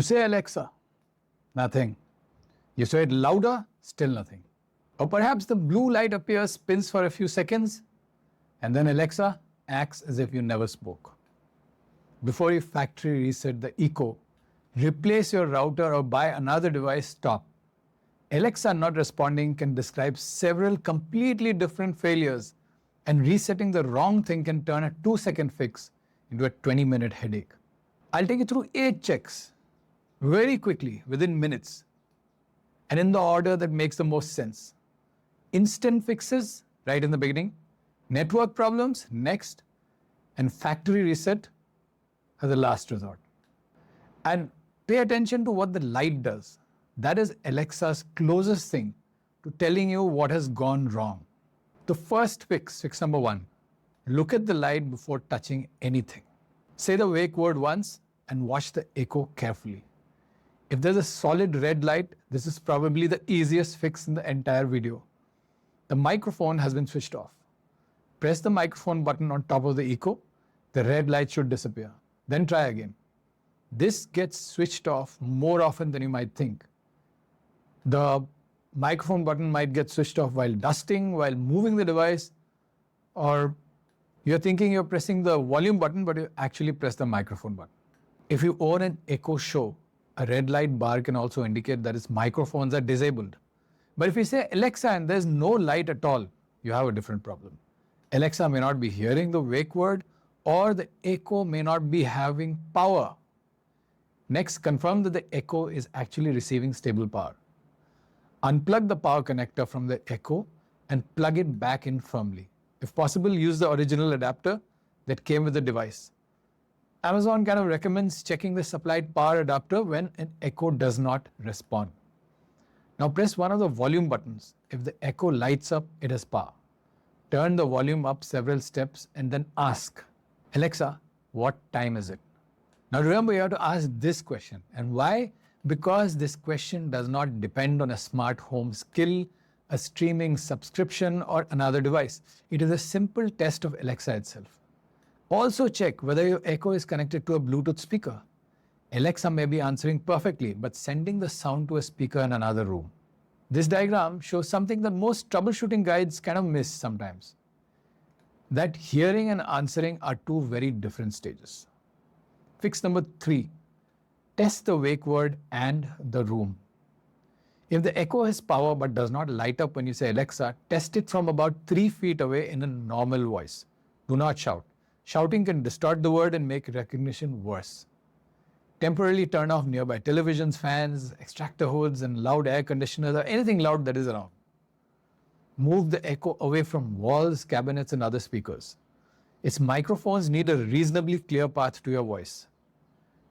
You say Alexa, nothing. You say it louder, still nothing. Or perhaps the blue light appears, spins for a few seconds, and then Alexa acts as if you never spoke. Before you factory reset the Echo, replace your router or buy another device, stop. Alexa not responding can describe several completely different failures, and resetting the wrong thing can turn a 2-second fix into a 20-minute headache. I'll take you through 8 checks very quickly, within minutes, and in the order that makes the most sense. Instant fixes right in the beginning, network problems next, and factory reset as a last resort. And pay attention to what the light does. That is Alexa's closest thing to telling you what has gone wrong. The first fix number 1, look at the light before touching anything. Say the wake word once and watch the echo carefully. If there's a solid red light, this is probably the easiest fix in the entire video. The microphone has been switched off. Press the microphone button on top of the echo, the red light should disappear. Then try again. This gets switched off more often than you might think. The microphone button might get switched off while dusting, while moving the device, or you're thinking you're pressing the volume button, but you actually press the microphone button. If you own an Echo Show, a red light bar can also indicate that its microphones are disabled. But if you say Alexa and there's no light at all, you have a different problem. Alexa may not be hearing the wake word, or the Echo may not be having power. Next, confirm that the Echo is actually receiving stable power. Unplug the power connector from the Echo and plug it back in firmly. If possible, use the original adapter that came with the device. Amazon kind of recommends checking the supplied power adapter when an Echo does not respond. Now press one of the volume buttons. If the Echo lights up, it has power. Turn the volume up several steps and then ask, Alexa, what time is it? Now remember, you have to ask this question. And why? Because this question does not depend on a smart home skill, a streaming subscription, or another device. It is a simple test of Alexa itself. Also check whether your Echo is connected to a Bluetooth speaker. Alexa may be answering perfectly, but sending the sound to a speaker in another room. This diagram shows something that most troubleshooting guides kind of miss sometimes. That hearing and answering are two very different stages. Fix number 3, test the wake word and the room. If the Echo has power but does not light up when you say Alexa, test it from about 3 feet away in a normal voice. Do not shout. Shouting can distort the word and make recognition worse. Temporarily turn off nearby televisions, fans, extractor hoods, and loud air conditioners, or anything loud that is around. Move the Echo away from walls, cabinets, and other speakers. Its microphones need a reasonably clear path to your voice.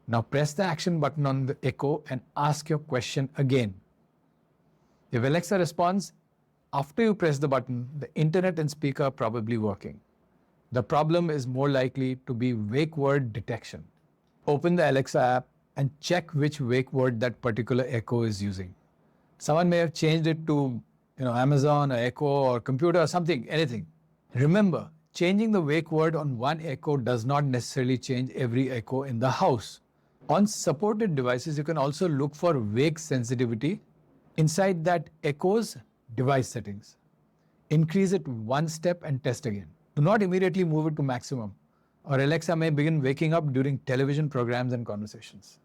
Now press the action button on the Echo and ask your question again. If Alexa responds, after you press the button, the internet and speaker are probably working. The problem is more likely to be wake word detection. Open the Alexa app and check which wake word that particular Echo is using. Someone may have changed it to Amazon or Echo or computer or something, anything. Remember, changing the wake word on one Echo does not necessarily change every Echo in the house. On supported devices, you can also look for wake sensitivity inside that Echo's device settings. Increase it 1 step and test again. Do not immediately move it to maximum, or Alexa may begin waking up during television programs and conversations.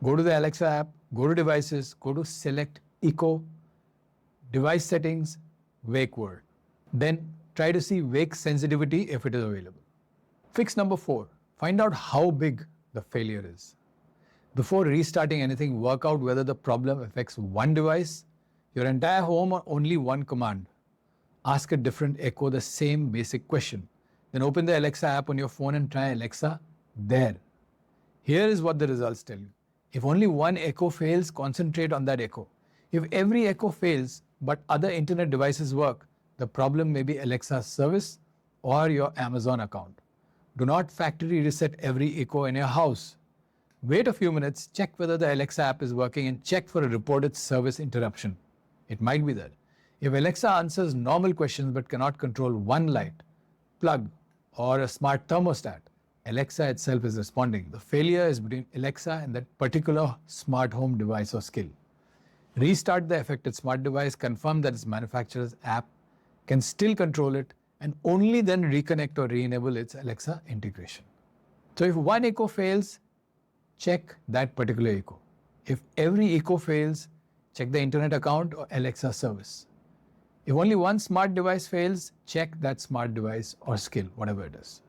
Go to the Alexa app, go to devices, go to select Echo, device settings, wake word. Then try to see wake sensitivity if it is available. Fix number 4, find out how big the failure is. Before restarting anything, work out whether the problem affects one device, your entire home, or only one command. Ask a different Echo the same basic question. Then open the Alexa app on your phone and try Alexa there. Here is what the results tell you. If only one Echo fails, concentrate on that Echo. If every Echo fails but other internet devices work, the problem may be Alexa's service or your Amazon account. Do not factory reset every Echo in your house. Wait a few minutes, check whether the Alexa app is working, and check for a reported service interruption. It might be there. If Alexa answers normal questions but cannot control one light, plug, or a smart thermostat, Alexa itself is responding. The failure is between Alexa and that particular smart home device or skill. Restart the affected smart device, confirm that its manufacturer's app can still control it, and only then reconnect or re-enable its Alexa integration. So if one echo fails, check that particular echo. If every echo fails, check the internet account or Alexa service. If only one smart device fails, check that smart device or skill, whatever it is.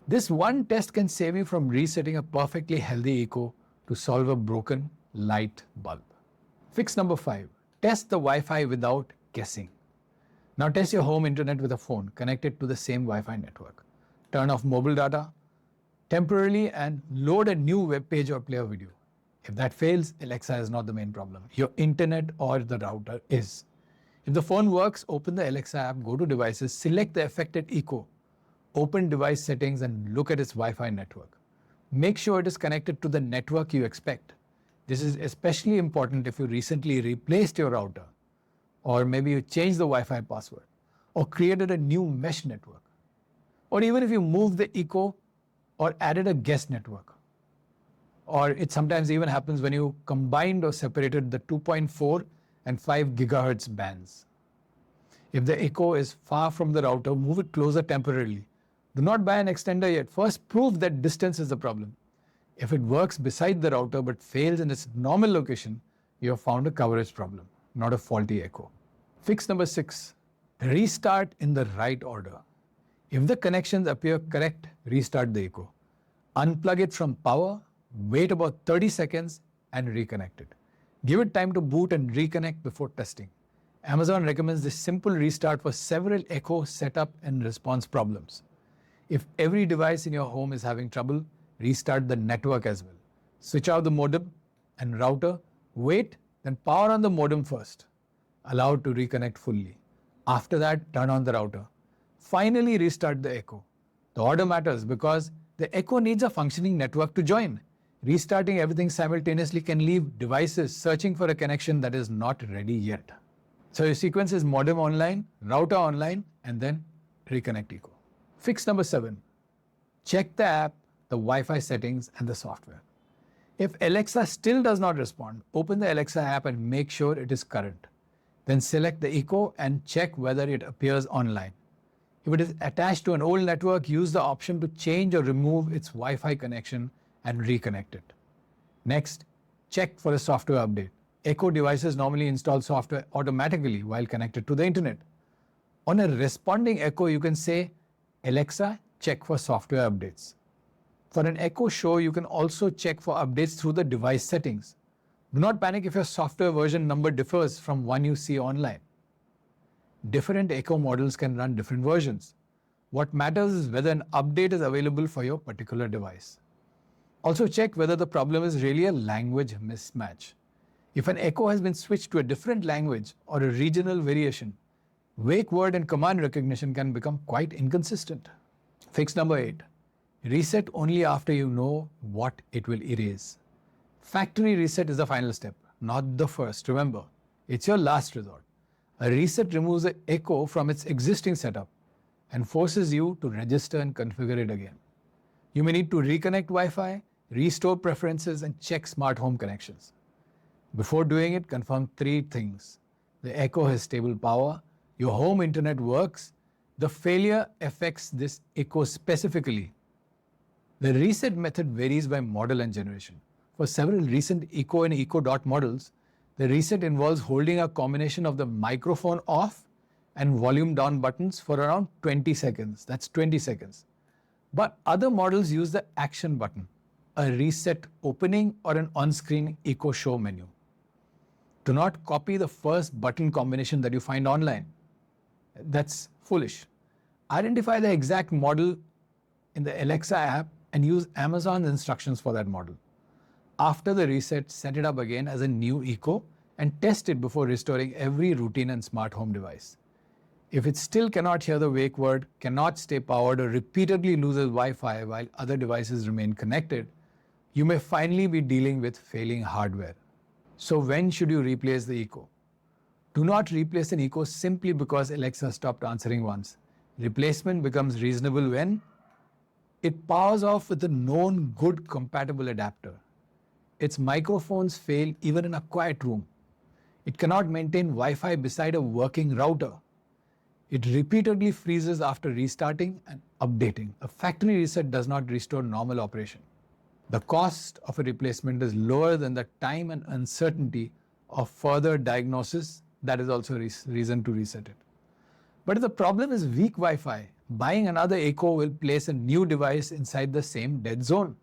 This one test can save you from resetting a perfectly healthy echo to solve a broken light bulb. Fix number 5, test the Wi-Fi without guessing. Now test your home internet with a phone connected to the same Wi-Fi network. Turn off mobile data temporarily and load a new web page or play a video. If that fails, Alexa is not the main problem. Your internet or the router is. If the phone works, open the Alexa app, go to devices, select the affected echo, open device settings and look at its Wi-Fi network. Make sure it is connected to the network you expect. This is especially important if you recently replaced your router, or maybe you changed the Wi-Fi password, or created a new mesh network, or even if you moved the echo or added a guest network. Or it sometimes even happens when you combined or separated the 2.4 and 5 gigahertz bands. If the echo is far from the router, move it closer temporarily. Do not buy an extender yet. First, prove that distance is the problem. If it works beside the router but fails in its normal location, you have found a coverage problem, not a faulty echo. Fix number 6, restart in the right order. If the connections appear correct, restart the echo. Unplug it from power, wait about 30 seconds and reconnect it. Give it time to boot and reconnect before testing. Amazon recommends this simple restart for several echo setup and response problems. If every device in your home is having trouble, restart the network as well. Switch out the modem and router, wait, then power on the modem first. Allow it to reconnect fully. After that, turn on the router. Finally, restart the echo. The order matters because the echo needs a functioning network to join. Restarting everything simultaneously can leave devices searching for a connection that is not ready yet. So your sequence is modem online, router online, and then reconnect echo. Fix number 7, check the app, the Wi-Fi settings, and the software. If Alexa still does not respond, open the Alexa app and make sure it is current. Then select the echo and check whether it appears online. If it is attached to an old network, use the option to change or remove its Wi-Fi connection and reconnect it. Next, check for a software update. Echo devices normally install software automatically while connected to the internet. On a responding echo, you can say, Alexa, check for software updates. For an echo show, you can also check for updates through the device settings. Do not panic if your software version number differs from one you see online. Different echo models can run different versions. What matters is whether an update is available for your particular device. Also check whether the problem is really a language mismatch. If an echo has been switched to a different language or a regional variation, wake word and command recognition can become quite inconsistent. Fix number 8, reset only after you know what it will erase. Factory reset is the final step, not the first. Remember, it's your last resort. A reset removes the echo from its existing setup and forces you to register and configure it again. You may need to reconnect Wi-Fi, restore preferences, and check smart home connections. Before doing it, confirm 3 things. The echo has stable power, your home internet works, the failure affects this echo specifically. The reset method varies by model and generation. For several recent Echo and Echo Dot models, the reset involves holding a combination of the microphone off and volume down buttons for around 20 seconds. That's 20 seconds. But other models use the action button, a reset opening, or an on-screen Echo Show menu. Do not copy the first button combination that you find online. That's foolish. Identify the exact model in the Alexa app and use Amazon's instructions for that model. After the reset, set it up again as a new Echo and test it before restoring every routine and smart home device. If it still cannot hear the wake word, cannot stay powered, or repeatedly loses Wi-Fi while other devices remain connected, you may finally be dealing with failing hardware. So when should you replace the Echo? Do not replace an Echo simply because Alexa stopped answering once. Replacement becomes reasonable when It powers off with a known good compatible adapter. Its microphones fail even in a quiet room. It cannot maintain Wi-Fi beside a working router. It repeatedly freezes after restarting and updating. A factory reset does not restore normal operation. The cost of a replacement is lower than the time and uncertainty of further diagnosis. That is also reason to reset it. But if the problem is weak Wi-Fi, buying another Echo will place a new device inside the same dead zone.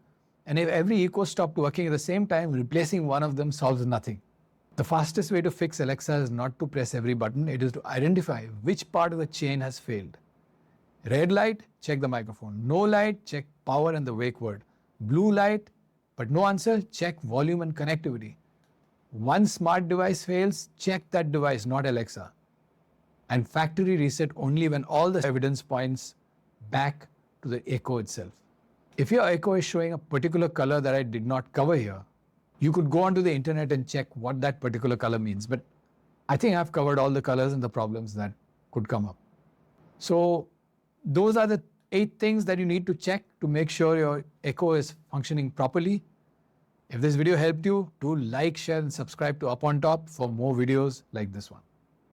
And if every Echo stopped working at the same time, replacing one of them solves nothing. The fastest way to fix Alexa is not to press every button, it is to identify which part of the chain has failed. Red light, check the microphone. No light, check power and the wake word. Blue light, but no answer, check volume and connectivity. One smart device fails, check that device, not Alexa. And factory reset only when all the evidence points back to the Echo itself. If your Echo is showing a particular color that I did not cover here, you could go onto the internet and check what that particular color means. But I think I've covered all the colors and the problems that could come up. So those are the 8 things that you need to check to make sure your Echo is functioning properly. If this video helped you, do like, share and subscribe to Up on Top for more videos like this one.